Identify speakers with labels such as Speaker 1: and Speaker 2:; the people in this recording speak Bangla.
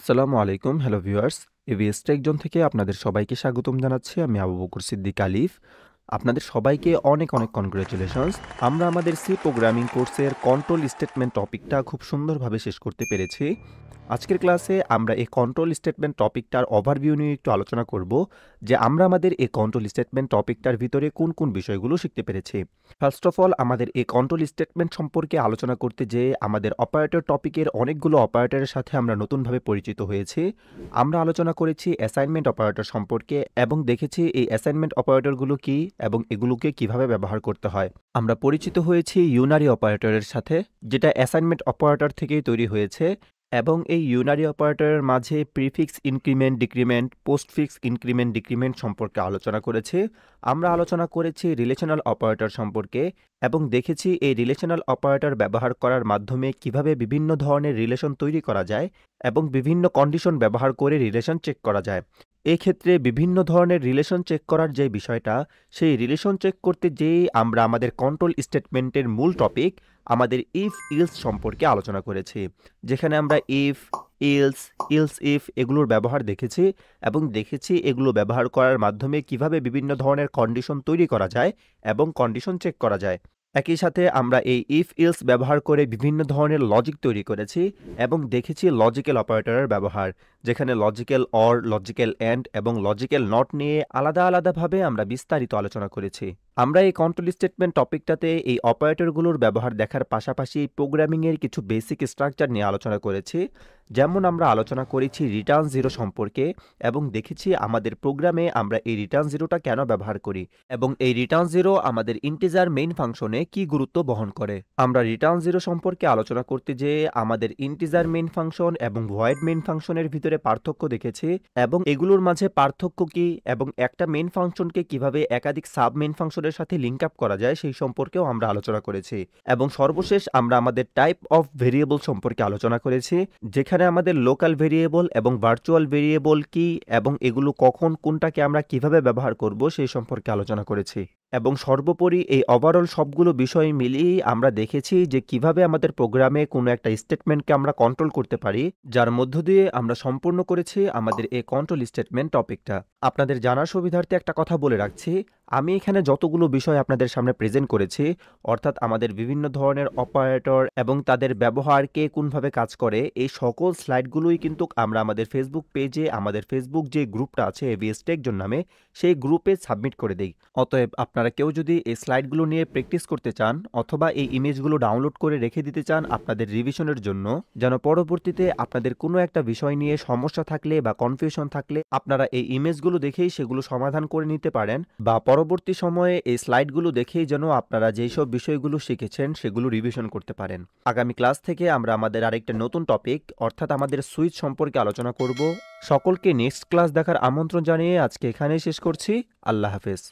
Speaker 1: আসসালামু আলাইকুম। Hello viewers. এভিএস টেকজন থেকে আপনাদের সবাইকে স্বাগতম জানাচ্ছি। আমি আবু বকর সিদ্দিক আলিফ। আপনাদের সবাইকে অনেক কনগ্রাচুলেশনস। আমরা আমাদের সি প্রোগ্রামিং কোর্সের কন্ট্রোল স্টেটমেন্ট টপিকটা খুব সুন্দরভাবে শেষ করতে পেরেছি। আজকের ক্লাসে আমরা এই কন্ট্রোল স্টেটমেন্ট টপিকটার ওভারভিউ নিয়ে একটু আলোচনা করব যে আমরা আমাদের এই কন্ট্রোল স্টেটমেন্ট টপিকটার ভিতরে কোন বিষয়গুলো শিখতে পেরেছি। ফার্স্ট অফ অল আমাদের এই কন্ট্রোল স্টেটমেন্ট সম্পর্কে আলোচনা করতে যেয়ে আমাদের অপারেটর টপিকের অনেকগুলো অপারেটরের সাথে আমরা নতুনভাবে পরিচিত হয়েছি। আমরা আলোচনা করেছি অ্যাসাইনমেন্ট অপারেটর সম্পর্কে এবং দেখেছি এই অ্যাসাইনমেন্ট অপারেটরগুলো কি এবং এগুলোকে কিভাবে ব্যবহার করতে হয়। আমরা পরিচিত হয়েছি ইউনারি অপারেটরের সাথে, যেটা অ্যাসাইনমেন্ট অপারেটর থেকেই তৈরি হয়েছে এবং এই ইউনারি অপারেটরের মাঝে prefix increment decrement, postfix increment decrement সম্পর্কে আলোচনা করেছি। আমরা আলোচনা করেছি রিলেশনাল অপারেটর সম্পর্কে এবং দেখেছি এই রিলেশনাল অপারেটর ব্যবহার করার মাধ্যমে কিভাবে বিভিন্ন ধরনের রিলেশন তৈরি করা যায় এবং বিভিন্ন কন্ডিশন ব্যবহার করে রিলেশন চেক করা যায়। এক্ষেত্রে বিভিন্ন ধরনের রিলেশন চেক করার যে বিষয়টা, সেই রিলেশন চেক করতে যেয়ে আমরা আমাদের কন্ট্রোল স্টেটমেন্টের মূল টপিক আমাদের ইফ ইলস সম্পর্কে আলোচনা করেছি, যেখানে আমরা ইফ, ইলস, ইলস ইফ এগুলোর ব্যবহার দেখেছি এবং দেখেছি এগুলো ব্যবহার করার মাধ্যমে কিভাবে বিভিন্ন ধরনের কন্ডিশন তৈরি করা যায় এবং কন্ডিশন চেক করা যায়। একই সাথে আমরা এই ইফ ইলস ব্যবহার করে বিভিন্ন ধরনের লজিক তৈরি করেছি এবং দেখেছি লজিক্যাল অপারেটরের ব্যবহার, যেখানে লজিক্যাল অর, লজিক্যাল অ্যান্ড এবং লজিক্যাল নট নিয়ে আলাদাভাবে আমরা বিস্তারিত আলোচনা করেছি। আমরা এই কন্ট্রোল স্টেটমেন্ট টপিকটাতে এই অপারেটরগুলোর ব্যবহার দেখার পাশাপাশি প্রোগ্রামিংয়ের কিছু বেসিক স্ট্রাকচার নিয়ে আলোচনা করেছি। যেমন আমরা আলোচনা করেছি রিটার্ন জিরো সম্পর্কে এবং দেখেছি আমাদের প্রোগ্রামে আমরা এই রিটার্ন জিরোটা কেন ব্যবহার করি এবং এই রিটার্ন জিরো আমাদের ইন্টিজার মেইন ফাংশনে কি গুরুত্ব বহন করে। আমরা রিটার্ন জিরো সম্পর্কে আলোচনা করতে যেয়ে আমাদের ইন্টিজার মেইন ফাংশন এবং ভয়েড মেইন ফাংশনের ভিতরে পার্থক্য দেখেছি এবং এগুলোর মাঝে পার্থক্য কি এবং একটা মেইন ফাংশনকে কিভাবে একাধিক সাব মেইন ফাংশনের সাথে লিঙ্ক আপ করা যায় সেই সম্পর্কেও আমরা আলোচনা করেছি। এবং সর্বশেষ আমরা আমাদের টাইপ অফ ভেরিয়েবল সম্পর্কে আলোচনা করেছি, যেখানে আমাদের লোকাল ভেরিয়েবল এবং ভার্চুয়াল ভেরিয়েবল কি এবং এগুলো কখন কোনটাকে আমরা কিভাবে ব্যবহার করব সেই সম্পর্কে আলোচনা করেছি। এবং সর্বোপরি এই ওভারঅল সবগুলো বিষয় মিলিয়েই আমরা দেখেছি যে কিভাবে আমাদের প্রোগ্রামে কোনো একটা স্টেটমেন্টকে আমরা কন্ট্রোল করতে পারি, যার মধ্য দিয়ে আমরা সম্পূর্ণ করেছি আমাদের এই কন্ট্রোল স্টেটমেন্ট টপিকটা। আপনাদের জানার সুবিধার্থে একটা কথা বলে রাখছি, আমি এখানে যতগুলো বিষয় আপনাদের সামনে প্রেজেন্ট করেছি, অর্থাৎ আমাদের বিভিন্ন ধরনের অপারেটর এবং তাদের ব্যবহার কে কোনভাবে কাজ করে, এই সকল স্লাইডগুলোই কিন্তু আমরা আমাদের ফেসবুক পেজে, আমাদের ফেসবুক যে গ্রুপটা আছে এভিএস টেকজন নামে, সেই গ্রুপে সাবমিট করে দেই। অতএব আপনারা কেউ যদি এই স্লাইডগুলো নিয়ে প্র্যাকটিস করতে চান অথবা এই ইমেজগুলো ডাউনলোড করে রেখে দিতে চান আপনাদের রিভিশনের জন্য, যেন পরবর্তীতে আপনাদের কোনো একটা বিষয় নিয়ে সমস্যা থাকলে বা কনফিউশন থাকলে আপনারা এই ইমেজগুলো দেখেই সেগুলো সমাধান করে নিতে পারেন, বা পরবর্তী সময়ে এই স্লাইডগুলো দেখেই যেন আপনারা যেই সব বিষয়গুলো শিখেছেন সেগুলো রিভিশন করতে পারেন। আগামী ক্লাস থেকে আমরা আমাদের আরেকটা নতুন টপিক অর্থাৎ আমাদের সুইচ সম্পর্কে আলোচনা করব। সকলকে নেক্সট ক্লাস দেখার আমন্ত্রণ জানিয়ে আজকে এখানেই শেষ করছি। আল্লাহ হাফেজ।